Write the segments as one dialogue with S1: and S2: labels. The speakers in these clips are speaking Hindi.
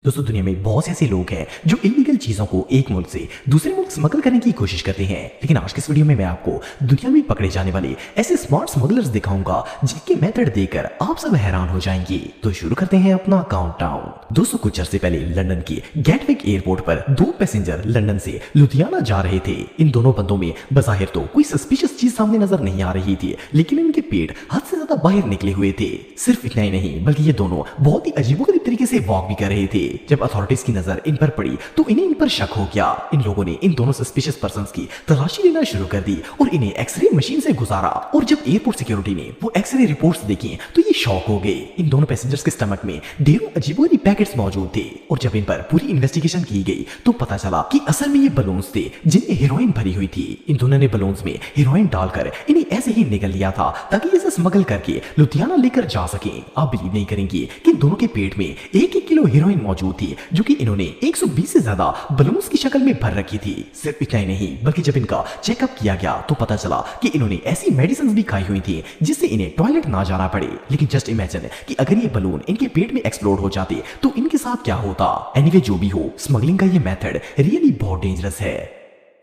S1: दोस्तों दुनिया में बहुत से ऐसे लोग हैं जो इलीगल चीजों को एक मुल्क से दूसरे मुल्क स्मगल करने की कोशिश करते हैं। लेकिन आज के इस वीडियो में मैं आपको दुनिया में पकड़े जाने वाले ऐसे स्मार्ट स्मगलर्स दिखाऊंगा जिनके मेथड देखकर आप सब हैरान हो जाएंगे। तो शुरू करते हैं अपना काउंटडाउन। दोस्तों कुछ अर्से पहले लंदन के गेटविक एयरपोर्ट पर दो पैसेंजर लंदन से लुधियाना जा रहे थे। इन दोनों बंदों में बज़ाहिर तो कोई सस्पिशियस चीज सामने नजर नहीं आ रही थी, लेकिन इनके पेट हद से ज्यादा बाहर निकले हुए थे। सिर्फ इतना ही नहीं बल्कि ये दोनों बहुत ही अजीबोगरीब तरीके से वॉक भी कर रहे थे। जब अथॉरिटीज की नजर इन पर पड़ी तो इन्हें इन पर शक हो गया। इन लोगों ने इन दोनों सस्पिशियस पर्संस की तलाशी लेना शुरू कर दी और इन्हें एक्सरे मशीन से गुजारा। और जब एयरपोर्ट सिक्योरिटी ने वो एक्सरे रिपोर्ट्स देखी तो ये शॉक हो गए। इन दोनों पैसेंजर्स के स्टमक में ढेरों अजीबोगरीब पैकेट्स मौजूद थे और जब इन पर पूरी इन्वेस्टिगेशन की गई तो पता चला कि असल में ये बलून्स थे जिनमें हीरोइन भरी हुई थी। इन दोनों ने बलून्स में हीरोइन डालकर इन्हें ऐसे ही निगल लिया था ताकि इसे स्मगल करके लुधियाना लेकर जा सके। आप बिलीव नहीं करेंगे कि इन दोनों के पेट में 1-1 किलो हीरोइन मौजूद थी जो कि इन्होंने 120 से ज्यादा बलून्स की शक्ल में भर रखी थी। सिर्फ इतना ही नहीं बल्कि जब इनका चेकअप किया गया तो पता चला कि इन्होंने ऐसी मेडिसिन भी खाई हुई थी जिससे इन्हें टॉयलेट ना जाना पड़े। लेकिन जस्ट इमेजिन कि अगर ये बलून इनके पेट में एक्सप्लोड हो जाते तो इनके साथ क्या होता। एनीवे जो भी हो, स्मगलिंग का ये मेथड रियली बहुत डेंजरस है।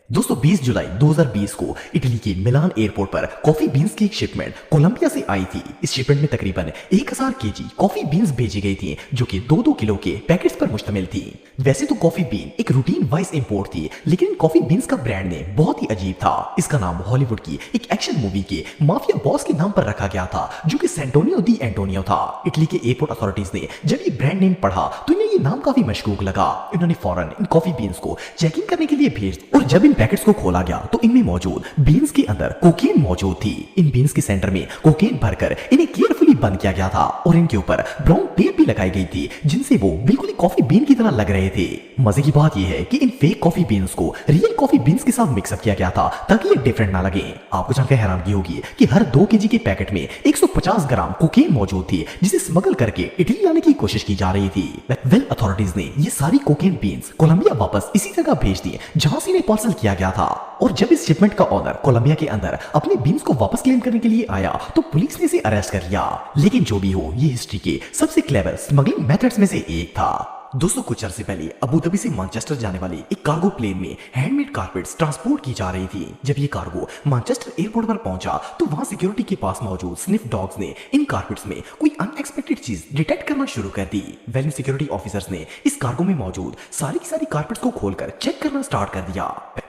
S1: दोस्तों 20 जुलाई 2020 को इटली के मिलान एयरपोर्ट पर कॉफी बीन्स की एक शिपमेंट कोलंबिया से आई थी। इस शिपमेंट में तकरीबन 1000 केजी कॉफी बीन्स भेजी गई थी जो कि 2-2 किलो के पैकेट्स पर मुश्तमिल थी। वैसे तो कॉफी बीन एक रूटीन वाइज इंपोर्ट थी, लेकिन कॉफी बीन्स का ब्रांड नेम बहुत ही अजीब था। इसका नाम हॉलीवुड की एक एक्शन मूवी के माफिया बॉस के नाम पर रखा गया था जो कि सेंटोनियो दी एंटोनियो था। इटली के एयरपोर्ट अथॉरिटीज ने जब ये ब्रांड नेम पढ़ा तो इन्हें ये नाम काफी मशकूक लगा। इन्होंने फौरन इन कॉफी बीन्स को चेकिंग करने के लिए भेज और जब इन पैकेट्स को खोला गया तो इनमें मौजूद बीन्स के अंदर कोकेन मौजूद थी। इन बीन्स के सेंटर में कोकेन भरकर इन्हें केयरफुली बंद किया गया था और इनके ऊपर ब्राउन टेप भी लगाई गई थी जिनसे वो बिल्कुल ही कॉफी बीन की तरह लग रहे थे। मजे की बात यह है कि इन फेक कॉफी बीन्स को रियल कॉफी बीन्स के साथ मिक्सअप किया गया था ताकि ये डिफरेंट ना लगे। आपको जानकर हैरानगी होगी कि हर 2 केजी के पैकेट में 150 ग्राम कोकेन मौजूद थी जिसे स्मगल करके इटली लाने की कोशिश की जा रही थी। वेल अथॉरिटीज ने ये सारी कोकेन बीन्स कोलंबिया वापस इसी जगह भेज दी जहां से इन्हें पार्सल किया गया था। और जब इस शिपमेंट का ऑनर कोलंबिया के अंदर अपने बीन्स को वापस क्लेम करने के लिए आया तो पुलिस ने इसे अरेस्ट कर लिया। लेकिन जो भी हो, ये हिस्ट्री के सबसे क्लेवर स्मगलिंग मेथड्स में से एक था। दोस्तों कुछ अर्से पहले अबू धाबी से मैनचेस्टर जाने वाली एक कार्गो प्लेन में हैंडमेड कारपेट्स ट्रांसपोर्ट की जा रही थी। जब ये कार्गो मैनचेस्टर एयरपोर्ट पर पहुंचा तो वहां सिक्योरिटी के पास मौजूद स्निफ डॉग्स ने इन कारपेट्स में कोई अनएक्सपेक्टेड चीज डिटेक्ट करना शुरू कर दी। वेल सिक्योरिटी ऑफिसर्स ने इस कार्गो में मौजूद सारी की सारी कारपेट्स को खोलकर चेक करना स्टार्ट कर दिया।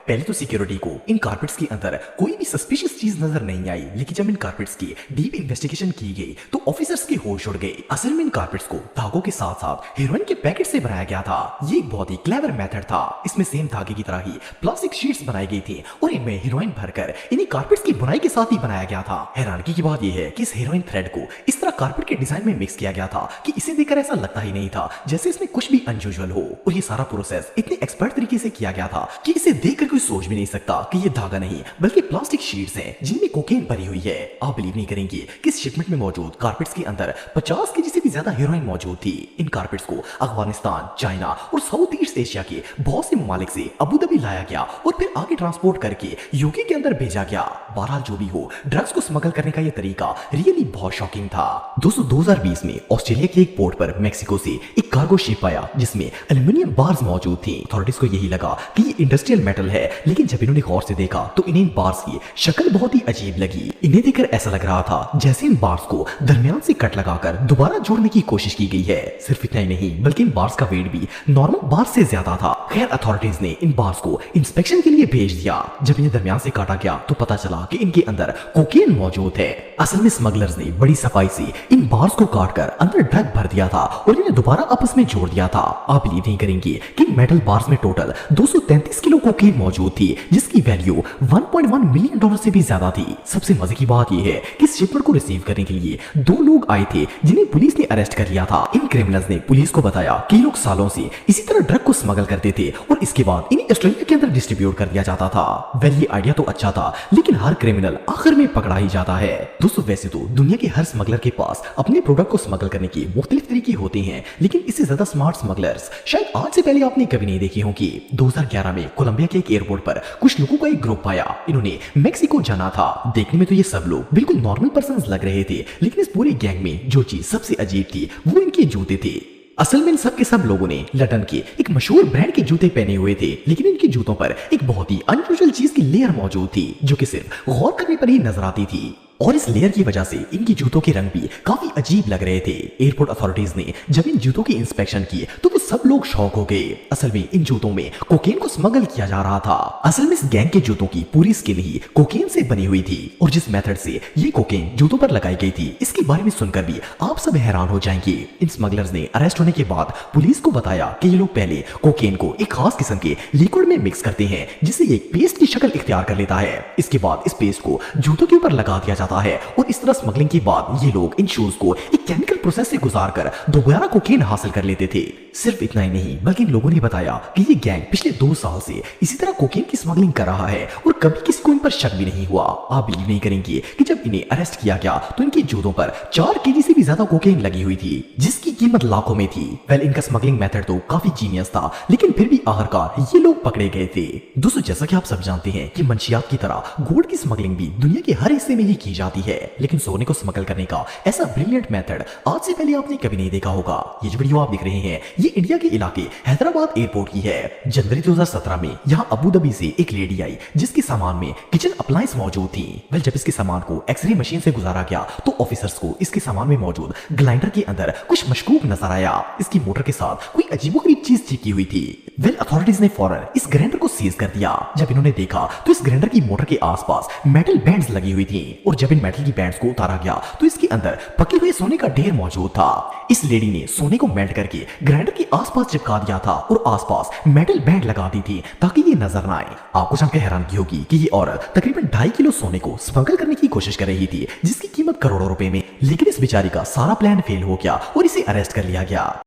S1: पहले तो सिक्योरिटी को इन कारपेट्स के अंदर कोई भी सस्पिशियस चीज नजर नहीं आई, लेकिन जब इन कारपेट्स की डीप इन्वेस्टिगेशन की गई तो ऑफिसर्स के होश उड़ गए। असल में इन कारपेट्स को धागों के साथ साथ हीरोइन के पैकेट से बनाया गया था। ये एक बहुत ही क्लेवर मेथड था। इसमें सेम धागे की तरह ही प्लास्टिक शीट्स बनाई गई थी और इनमें हीरोइन भरकर इन्हीं कारपेट्स की बुनाई के साथ ही बनाया गया था। हैरानगी की बात यह है कि इस हीरोइन थ्रेड को इस तरह कारपेट के डिजाइन में मिक्स किया गया था कि इसे देखकर ऐसा लगता ही नहीं था जैसे इसमें कुछ भी अनयूजुअल हो। और ये सारा प्रोसेस इतने एक्सपर्ट तरीके से किया गया था कि इसे देखकर कोई सोच भी नहीं सकता कि ये धागा नहीं बल्कि प्लास्टिक शीट्स हैं जिनमें कोकेन भरी हुई है। आप बिलीव नहीं करेंगे कि इस शिपमेंट में मौजूद कारपेट्स के अंदर 50 केजी से भी ज्यादा हीरोइन मौजूद थी। इन कारपेट्स को अफगानिस्तान, चाइना और साउथ ईस्ट एशिया के बहुत से ममालिक से अबू धाबी लाया गया और फिर आगे ट्रांसपोर्ट करके यूके के अंदर भेजा गया। बहरहाल जो भी हो, ड्रग्स को स्मगल करने का यह तरीका रियली बहुत शॉकिंग था। दोस्तों 2020 में ऑस्ट्रेलिया के एक पोर्ट पर मेक्सिको से एक कार्गो शिप आया जिसमें एल्युमिनियम बार्स मौजूद थी। अथॉरिटीज को यही लगा कि ये इंडस्ट्रियल मेटल है, लेकिन जब इन्होंने गौर से देखा तो इन्हें इन बार्स की शक्ल बहुत ही अजीब लगी। इन्हें देखकर ऐसा लग रहा था जैसे इन बार्स को दरमियान से कट लगाकर दोबारा जोड़ने की कोशिश की गई है। सिर्फ इतना ही नहीं बल्कि इन बार्स का वेट भी नॉर्मल बार्स से ज्यादा था। खैर अथॉरिटीज ने इन बार्स को इंस्पेक्शन के लिए भेज दिया। जब इन्हें दरमियान से काटा गया तो पता चला कि इनके अंदर कोकेन मौजूद है। असल में स्मगलर्स ने बड़ी सफाई से इन बार्स को काटकर अंदर ड्रग भर दिया था और इन्हें दोबारा आपस में जोड़ दिया था। आप बिलीव नहीं करेंगे कि मेटल बार्स में टोटल 233 किलो कोकेन मौजूद थी जिसकी वैल्यू 1.1 मिलियन डॉलर से भी ज्यादा थी। सबसे मजे की बात यह है कि इस शिपमेंट को रिसीव करने के लिए 2 लोग आए थे जिन्हें पुलिस ने अरेस्ट कर लिया था। इन क्रिमिनल्स ने पुलिस को बताया कि लोग सालों से इसी तरह ड्रग को स्मगल करते थे और इसके बाद इन्हें ऑस्ट्रेलिया के अंदर डिस्ट्रीब्यूट कर दिया जाता था। वेल ये आइडिया तो अच्छा था, लेकिन हर क्रिमिनल आखिर में पकड़ा ही जाता है। दोस्तों वैसे तो दुनिया के हर स्मगलर के पास अपने प्रोडक्ट को स्मगल करने के मुख्तलिफ तरीके होते हैं, लेकिन इससे ज्यादा स्मार्ट स्मगलर्स शायद आज से पहले आपने कभी नहीं देखे होंगे। 2011 में कोलंबिया के एक एयरपोर्ट पर कुछ लोगों का एक ग्रुप आया। इन्होंने मेक्सिको जाना था। देखने में तो ये सब लोग बिल्कुल नॉर्मल पर्सन लग रहे थे, लेकिन इस पूरे गैंग में जो चीज सबसे अजीब थी वो इनके जूते थे। असल में इन सब के सब लोगों ने लंदन के एक मशहूर ब्रांड के जूते पहने हुए थे, लेकिन इनके जूतों पर एक बहुत ही अनयूजुअल चीज की लेयर मौजूद थी जो कि सिर्फ गौर करने पर ही नजर आती थी। और इस लेयर की वजह से इनके जूतों के रंग भी काफी अजीब लग रहे थे। एयरपोर्ट अथॉरिटीज ने जब इन जूतों की इंस्पेक्शन की तो वो सब लोग शॉक हो गए। असल में इन जूतों में कोकेन को स्मगल किया जा रहा था। असल में इस गैंग के जूतों की पूरी स्किन ही कोकेन से बनी हुई थी और जिस मेथड से ये कोकेन जूतों पर लगाई गई थी इसके बारे में सुनकर भी आप सब हैरान हो जाएंगे। इन स्मगलर्स ने अरेस्ट होने के बाद पुलिस को बताया कि ये लोग पहले कोकेन को एक खास किस्म के लिक्विड में मिक्स करते हैं जिससे एक पेस्ट की शक्ल इख्तियार कर लेता है। इसके बाद इस पेस्ट को जूतों के ऊपर लगा दिया जाता है और इस तरह स्मगलिंग के बाद ये लोग इन शूज को एक केमिकल प्रोसेस से गुजारकर दोबारा कोकेन हासिल कर लेते थे। सिर्फ इतना ही नहीं बल्कि इन लोगों ने बताया कि ये गैंग पिछले 2 साल से इसी तरह कोकेन की स्मगलिंग कर रहा है और कभी किसी को इन पर शक भी नहीं हुआ। आप बिलीव नहीं करेंगे कि जब इन्हें अरेस्ट किया गया तो इनके जूतों पर 4 केजी से भी ज्यादा कोकेन लगी हुई थी जिसकी कीमत लाखों में थी। वेल इनका स्मगलिंग मेथड तो काफी जीनियस था लेकिन फिर भी आखिरकार ये लोग पकड़े गए थे। दोस्तों जैसा कि आप सब जानते हैं कि मंशियात की तरह गोल्ड की स्मगलिंग भी दुनिया के हर हिस्से में ही की जाती है, लेकिन सोने को स्मगल करने का ऐसा ब्रिलियंट मेथड आज से पहले आपने कभी नहीं देखा होगा। ये जो वीडियो आप देख रहे हैं ये इंडिया के इलाके हैदराबाद एयरपोर्ट की है। जनवरी 2017 में यहाँ अबू धाबी से एक लेडी आई जिसके सामान में किचन अप्लायंस मौजूद थी। वेल जब इसके सामान को एक्सरे मशीन से गुजारा गया तो ऑफिसर्स को इसके सामान में मौजूद ग्राइंडर के अंदर कुछ मशकूक नजर आया। इसकी मोटर के साथ कोई अजीबोगरीब चीज चिपकी हुई थी। वेल अथॉरिटीज ने फौरन इस ग्राइंडर को सीज कर दिया। जब इन्होंने देखा तो इस ग्राइंडर की मोटर के आसपास मेटल बैंड्स लगी हुई थी और जब इन मेटल की बैंड्स को उतारा गया तो इसके अंदर पके हुए सोने का ढेर मौजूद था। इस लेडी ने सोने को मेल्ट करके ग्राइंडर के आसपास चिपका दिया था और आसपास मेटल बैंड लगा दी थी ताकि ये नजर ना आए। आपको जानकर हैरानगी होगी कि ये औरत तकरीबन 2.5 किलो सोने को स्मगल करने की कोशिश कर रही थी जिसकी कीमत करोड़ों रुपए में, लेकिन इस बेचारी का सारा प्लान फेल हो गया और इसे अरेस्ट कर लिया गया।